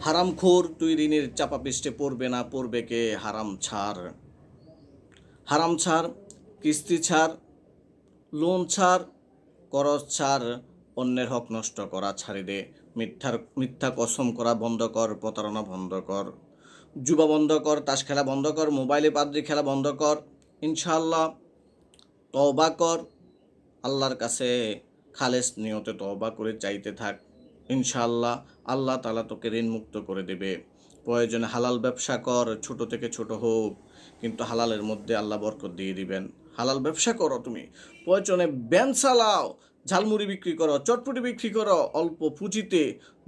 হারামখোর তুই ঋণের চাপা পৃষ্ঠে পড়বে না, পড়বে কে? হারাম ছাড়, কিস্তি ছাড়, লোন ছাড়, করজ ছাড়, অন্যের হক নষ্ট করা ছাড়ি দে। মিথ্যা কসম করা বন্ধ কর, প্রতারণা বন্ধ কর, জুয়া বন্ধ কর, তাস খেলা বন্ধ কর, মোবাইলে পাবজি খেলা বন্ধ কর। ইনশাআল্লাহ তওবা কর, আল্লাহর কাছে খালেস নিয়তে তওবা করে চাইতে থাক। ইনশাআল্লাহ আল্লাহ তাআলা তোকে ঋণ মুক্ত করে দেবে। প্রয়োজনে হালাল ব্যবসা কর, ছোট থেকে ছোট হোক, কিন্তু হালালের মধ্যে আল্লাহ বরকত দিয়ে দিবেন। হালাল ব্যবসা করো, তুমি প্রয়োজনে ব্যান চালাও, ঝালমুড়ি বিক্রি করো, চটপটি বিক্রি করো, অল্প পুঁজিতে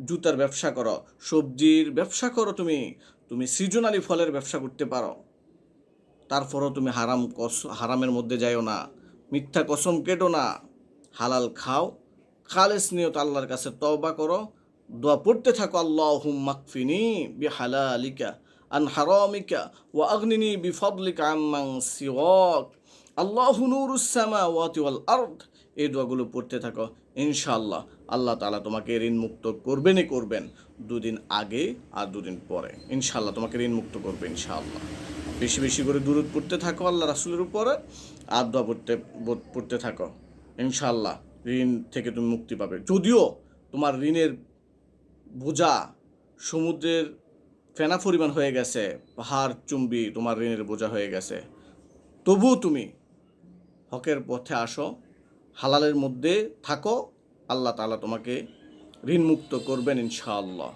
জুতার ব্যবসা করো, সবজির ব্যবসা করো, তুমি সৃজনালি ফলের ব্যবসা করতে পারো। তারপরও তুমি হারামের মধ্যে যাইও না, মিথ্যা কসম কেটো না, হালাল খাও, খালেস নিয়ত আল্লাহর কাছে তওবা করো, দোয়া পড়তে থাকো, আল্লাহুম্মা কফিনি বিহালালিকা আন হারামিকা ওয়া আগনিনি বিফদলিকা আম্মান সিওয়াক, আল্লাহু নূরুস সামাওয়াতি ওয়াল আরদ। এই দোয়াগুলো পড়তে থাকো, ইনশাআল্লাহ আল্লাহ তাআলা তোমাকে ঋণ মুক্ত করবেন। দুদিন আগে আর দুদিন পরে ইনশাআল্লাহ তোমাকে ঋণ মুক্ত করবে ইনশাআল্লাহ। বেশি বেশি করে দুরূদ পড়তে থাকো আল্লাহ রাসূলের উপরে, আর দোয়া পড়তে থাকো, ইনশাআল্লাহ ঋণ থেকে তুমি মুক্তি পাবে। যদিও তোমার ঋণের বোঝা সমুদ্রের ফেনা পরিমাণ হয়ে গেছে, পাহাড় চুম্বি তোমার ঋণের বোঝা হয়ে গেছে, তবুও তুমি হকের পথে আসো, হালালের মধ্যে থাকো, আল্লাহ তাআলা তোমাকে ঋণ মুক্ত করবেন ইনশাআল্লাহ।